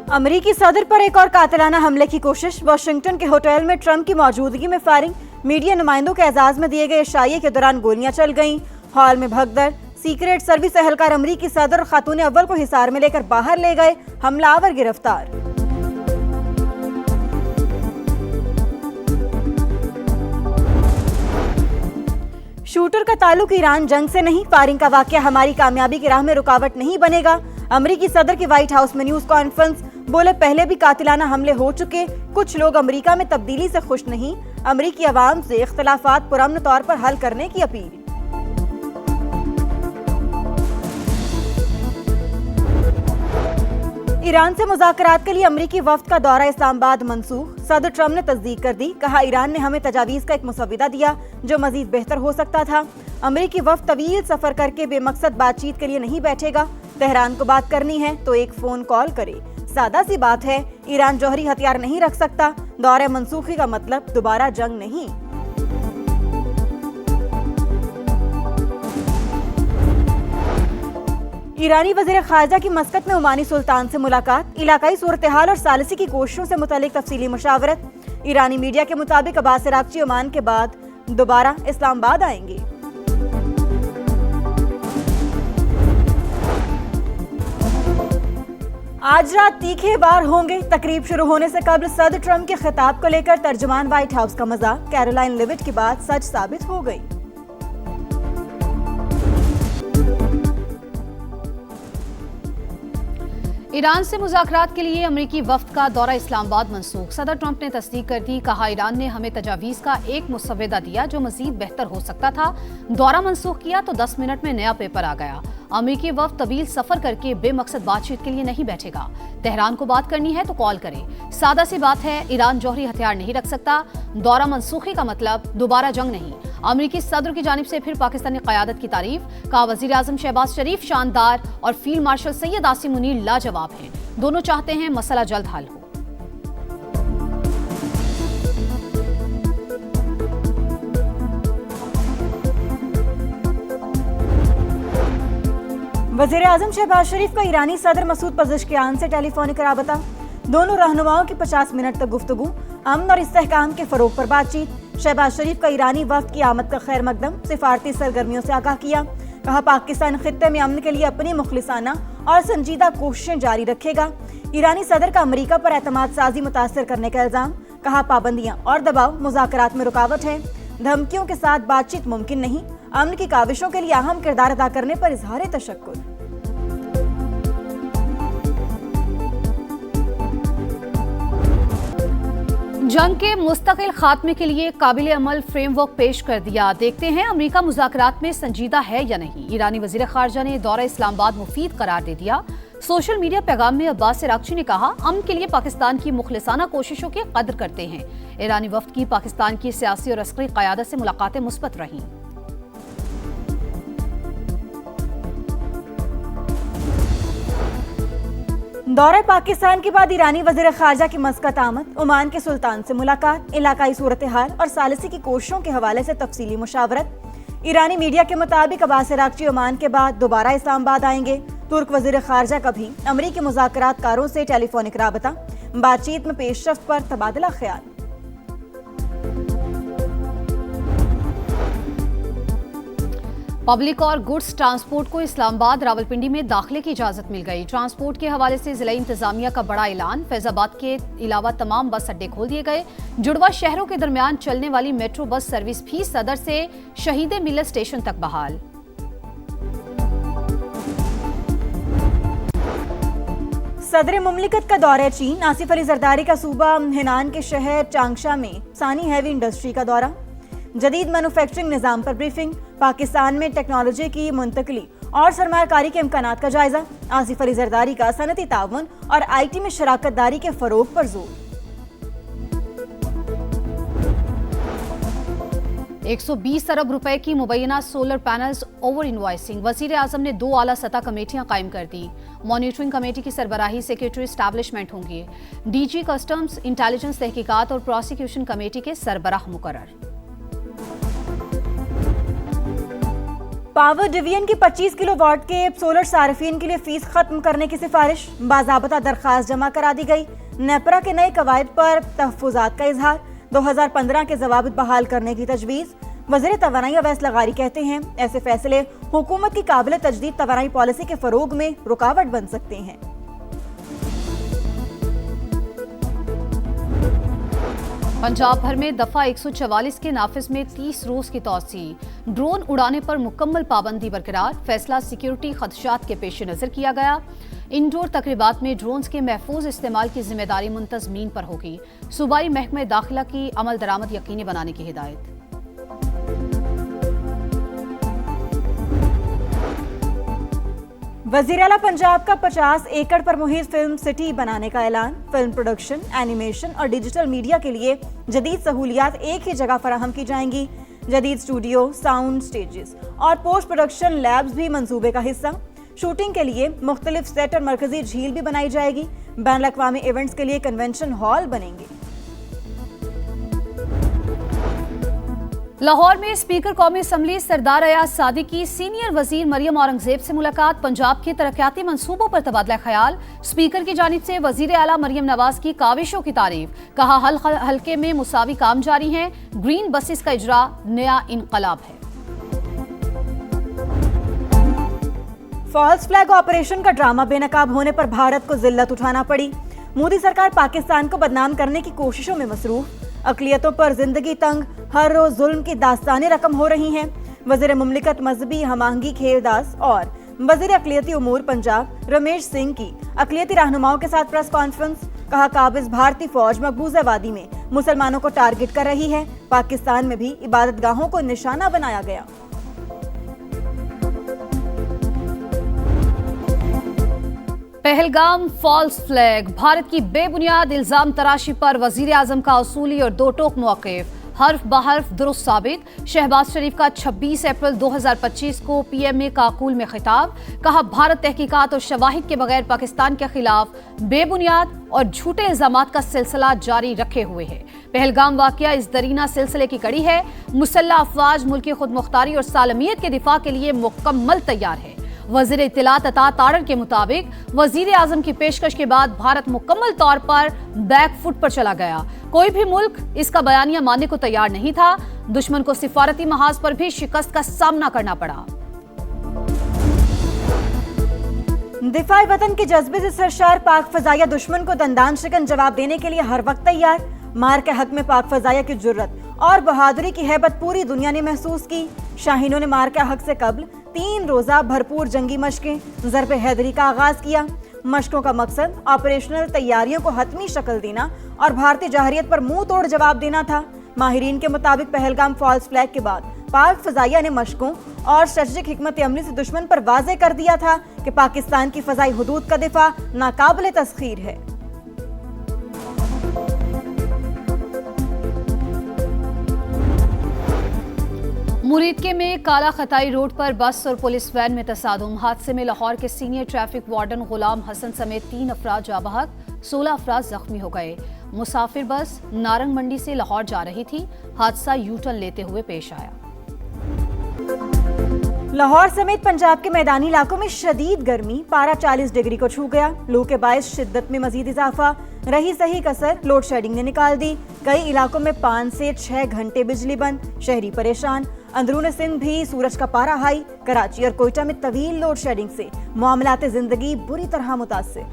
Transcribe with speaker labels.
Speaker 1: अमरीकी सदर पर एक और कातिलाना हमले की कोशिश। वाशिंगटन के होटल में ट्रंप की मौजूदगी में फायरिंग। मीडिया नुमाइंदों के एजाज में दिए गए इशारे के दौरान गोलियां चल गईं। हॉल में भगदड़। सीक्रेट सर्विस एहलकार अमरीकी सदर और खातून अव्वल को हिसार में लेकर बाहर ले गए। हमलावर गिरफ्तार। शूटर का ताल्लुक ईरान जंग से नहीं। फायरिंग का वाकया हमारी कामयाबी की राह में रुकावट नहीं बनेगा। अमरीकी सदर की व्हाइट हाउस में न्यूज कॉन्फ्रेंस। बोले पहले भी कातिलाना हमले हो चुके, कुछ लोग अमेरिका में तब्दीली से खुश नहीं। अमरीकी अवाम से इख्तिलाफात पुरअमन तौर पर हल करने की अपील। ईरान से मुज़ाकरात के लिए अमरीकी वफ्द का दौरा इस्लामाबाद मंसूख। सदर ट्रंप ने तस्दीक कर दी। कहा ईरान ने हमें तजावीज़ का एक मुसव्विदा दिया जो मजीद बेहतर हो सकता था। अमरीकी वफ्द तवील सफर करके बेमकसद बातचीत के लिए नहीं बैठेगा। तेहरान को बात करनी है तो एक फोन कॉल करे। सादा सी बात है, ईरान जौहरी हथियार नहीं रख सकता। दौरे मंसूखी का मतलब दोबारा जंग नहीं। ईरानी वज़ीर ख़ारजा की मस्कत में ओमानी सुल्तान से मुलाकात। इलाकाई सूरत-ए-हाल और सालिसी की कोशिशों से मुतालिक तफसीली मुशावरत। ईरानी मीडिया के मुताबिक अब्बास अराग़ची ओमान के बाद दोबारा इस्लामाबाद आएंगे। आज रात तीखे बार होंगे। तकरीब शुरू होने से कबल सदर ट्रंप के खिताब को लेकर तर्जुमान व्हाइट हाउस का मजाक। कैरोलाइन लिविट की बात सच साबित हो गई।
Speaker 2: ईरान से मुज़ाकरात के लिए अमरीकी वफ्द का दौरा इस्लामाबाद मंसूख। सदर ट्रंप ने तस्दीक कर दी। कहा ईरान ने हमें तजावीज़ का एक मुसव्विदा दिया जो मजीद बेहतर हो सकता था। दौरा मंसूख किया तो 10 मिनट में नया पेपर आ गया। अमरीकी वफ्द तवील सफर करके बेमकसद बातचीत के लिए नहीं बैठेगा। तेहरान को बात करनी है तो कॉल करे। सादा सी बात है, ईरान जौहरी हथियार नहीं रख सकता। दौरा मंसूखी का मतलब दोबारा जंग नहीं। अमरीकी सदर की जानिब से फिर पाकिस्तानी क़यादत की तारीफ। कहा वज़ीर आज़म शहबाज शरीफ शानदार और फील्ड मार्शल सैयद आसिम मुनीर लाजवाब हैं। दोनों चाहते हैं मसला जल्द हल हो।
Speaker 1: वज़ीर आज़म शहबाज शरीफ का ईरानी सदर मसूद पज़ेश्कियान से टेलीफोनिक राबता। दोनों रहनुमाओं की 50 मिनट तक गुफ्तगू। अमन और इस्तेहकाम के फरोग पर बातचीत। शहबाज शरीफ का ईरानी वफ्द की आमद का खैर मकदम। सिफारती सरगर्मियों से आगाह किया। कहा पाकिस्तान खित्ते में अमन के लिए अपनी मुखलिसाना और संजीदा कोशिशें जारी रखेगा। ईरानी सदर का अमरीका पर एतमाद साजी मुतासर करने का इल्जाम। कहा पाबंदियां और दबाव मुज़ाकरात में रुकावट है। धमकियों के साथ बातचीत मुमकिन नहीं। अमन की काविशों के लिए अहम किरदार अदा करने पर इजहार तशक्कुर।
Speaker 2: जंग के मुस्तकिल खात्मे के लिए काबिल अमल फ्रेमवर्क पेश कर दिया। देखते हैं अमेरिका मुज़ाकरात में संजीदा है या नहीं। ईरानी वज़ीर ख़ारजा ने दौरा इस्लामाबाद मुफीद करार दे दिया। सोशल मीडिया पैगाम में अब्बास अराग़ची ने कहा अमन के लिए पाकिस्तान की मुखलिसाना कोशिशों की कदर करते हैं। ईरानी वफ्द की पाकिस्तान की सियासी और अस्करी क़यादत से मुलाकातें मुस्बत रहीं।
Speaker 1: दौरे पाकिस्तान के बाद ईरानी वज़ीर ख़ारजा की मस्कत आमद। ओमान के सुल्तान से मुलाकात। इलाकाई सूरत-ए-हाल और सालिसी की कोशिशों के हवाले से तफसीली मुशावरत। ईरानी मीडिया के मुताबिक अब्बास अराग़ची ओमान के बाद दोबारा इस्लामाबाद आएंगे। तुर्क वज़ीर ख़ारजा का भी अमरीकी मुज़ाकरातकारों से टेलीफोनिक राबता। बातचीत में पेशरफ्त पर तबादला ख्याल।
Speaker 2: पब्लिक और गुड्स ट्रांसपोर्ट को इस्लामाबाद रावलपिंडी में दाखिले की इजाजत मिल गई। ट्रांसपोर्ट के हवाले से जिला इंतजामिया का बड़ा ऐलान। फैजाबाद के अलावा तमाम बस अड्डे खोल दिए गए। जुड़वा शहरों के दरमियान चलने वाली मेट्रो बस सर्विस भी सदर से शहीद मिलत स्टेशन तक बहाल।
Speaker 1: सदर मुमलिकत का दौरा चीन। आसिफ अली जरदारी का सूबा हेनान के शहर चांगशा में सानी हैवी इंडस्ट्री का दौरा। जदीद मैन्युफैक्चरिंग निज़ाम पर ब्रीफिंग। पाकिस्तान में टेक्नोलॉजी की मुंतकली और सरमायाकारी के इम्कानात का जायजा। आसिफ अली जरदारी का सनती ताउन और IT में शराकत दारी के फरोग पर जोर।
Speaker 2: 120 अरब रुपए की मुबैना सोलर पैनल्स ओवर इनवॉइसिंग। वज़ीर आज़म ने 2 आला सतह कमेटियां कायम कर दी। मॉनिटरिंग कमेटी की सरबराही सेक्रेटरी एस्टैब्लिशमेंट होंगे। DG कस्टम्स, इंटेलिजेंस, तहकीकात और प्रोसिक्यूशन कमेटी के सरबराह मुकर्रर।
Speaker 1: पावर डिवीजन की 25 किलो वाट के सोलर सार्फिन के लिए फीस खत्म करने की सिफारिश, बाज़ाबता दरखास्त जमा करा दी गई। नेपरा के नए कवायद पर तहफ़्फ़ुज़ात का इजहार, 2015 के ज़वाबित बहाल करने की तजवीज़। वज़ीर तवानाई अवैस लगारी कहते हैं ऐसे फैसले हुकूमत की काबिल तजदीद तवानाई पॉलिसी के फ़रोग में रुकावट बन सकते हैं।
Speaker 2: पंजाब भर में दफा 144 के नाफिज में 30 रोज की तौसी, ड्रोन उड़ाने पर मुकम्मल पाबंदी बरकरार। फैसला सिक्योरिटी खदशात के पेश नजर किया गया। इंडोर तकरीबात में ड्रोन्स के महफूज इस्तेमाल की जिम्मेदारी मुंतजमीन पर होगी। सूबाई महकमे दाखिला की अमल दरामद यकीनी बनाने की हिदायत।
Speaker 1: वज़ीर आला पंजाब का 50 एकड़ पर मुहित फिल्म सिटी बनाने का ऐलान। फिल्म प्रोडक्शन, एनिमेशन और डिजिटल मीडिया के लिए जदीद सहूलियात एक ही जगह फराहम की जाएंगी। जदीद स्टूडियो, साउंड स्टेजेस और पोस्ट प्रोडक्शन लैब्स भी मंसूबे का हिस्सा। शूटिंग के लिए मुख्तलिफ सेट और मरकजी झील भी बनाई जाएगी। बैन अल-अक़वामी इवेंट्स के लिए कन्वेंशन हॉल बनेंगे।
Speaker 2: लाहौर में स्पीकर कौमी असम्बली सरदार अयाज सादी की सीनियर वजीर मरियम औरंगजेब से मुलाकात। पंजाब के तरक्याती मंसूबों पर तबादला ख्याल। स्पीकर की जानिब से वजीर आला मरियम नवाज की काविशों की तारीफ। कहा हल्के में मुसावी काम जारी हैं। ग्रीन बसेस का इजरा नया इनकलाब है।
Speaker 1: फॉल्स फ्लैग ऑपरेशन का ड्रामा बेनकाब होने पर भारत को जिल्लत उठाना पड़ी। मोदी सरकार पाकिस्तान को बदनाम करने की कोशिशों में मसरूफ। अक़लियतों पर जिंदगी तंग, हर रोज जुल्म की दास्तानें रकम हो रही हैं। वज़ीर मुमलिकत मजहबी हमांगी खेरदास और वज़ीर अक़लियती उमूर पंजाब रमेश सिंह की अक़लियती रहनुमाओं के साथ प्रेस कॉन्फ्रेंस। कहा काबिज भारतीय फौज मकबूजा वादी में मुसलमानों को टारगेट कर रही है। पाकिस्तान में भी इबादत गाहों को निशाना बनाया गया।
Speaker 2: पहलगाम फॉल्स फ्लैग, भारत की बेबुनियाद इल्जाम तराशी पर वजीर आजम का उसूली और दो टोक मौक़िफ़, हर्फ बहर्फ दुरुस्त साबित। शहबाज शरीफ का 26 अप्रैल 2025 को पीएमए काकूल में खिताब। कहा भारत तहकीकात और शवाहिद के बगैर पाकिस्तान के खिलाफ बेबुनियाद और झूठे इल्जामात का सिलसिला जारी रखे हुए है। पहलगाम वाक़या इस दरीना सिलसिले की कड़ी है। मुसल्लह अफवाज मुल्की खुद मुख्तारी और सालमियत के दिफा के लिए मुकम्मल तैयार है। वज़ीर इत्तलात अता तारड़ के मुताबिक वज़ीर आज़म की पेशकश के बाद भारत मुकम्मल तौर पर बैक फुट पर चला गया। कोई भी मुल्क इसका बयानिया मानने को तैयार नहीं था। दुश्मन को सिफारती महाज पर भी शिकस्त का सामना करना पड़ा।
Speaker 1: दिफाई वतन के जज्बे से सरशार पाक फजाइया दुश्मन को दंदान शिकन जवाब देने के लिए हर वक्त तैयार। मार के हक में पाक फजाइया की जुर्रत और बहादुरी की हैबत पूरी दुनिया ने महसूस की। शाहीनों ने मार के हक से कबल 3 रोजा भरपूर जंगी मशकें ज़रब हैदरी का आगाज किया। मशकों का मकसद ऑपरेशनल तैयारियों को हतमी शक्ल देना और भारतीय जहरियत पर मुंह तोड़ जवाब देना था। माहिरीन के मुताबिक पहलगाम फॉल्स फ्लैग के बाद पाक फजाइया ने मशकों और स्ट्रेटेजिक हिकमत अमली से दुश्मन पर वाज़े कर दिया था कि पाकिस्तान की फजाई हुदूद का दिफा नाकाबिल तस्खीर है।
Speaker 2: मुरीदके में काला खताई रोड पर बस और पुलिस वैन में तसादुम। हादसे में लाहौर के सीनियर ट्रैफिक वार्डन गुलाम हसन समेत 3 अफराद जाँ बहक, 16 अफराद जख्मी हो गए। मुसाफिर बस नारंग मंडी से लाहौर जा रही थी। हादसा यू टर्न लेते हुए पेश आया।
Speaker 1: लाहौर समेत पंजाब के मैदानी इलाकों में शदीद गर्मी, पारा 40 डिग्री को छू गया। लू के बायस शिद्दत में मजीद इजाफा। रही सही कसर लोड शेडिंग ने निकाल दी। कई इलाकों में 5 से 6 घंटे बिजली बंद, शहरी परेशान। अंदरून सिंध भी सूरज का पारा हाई। कराची और कोयटा में तवील लोड शेडिंग से मामलाते जिंदगी बुरी तरह मुतासिर।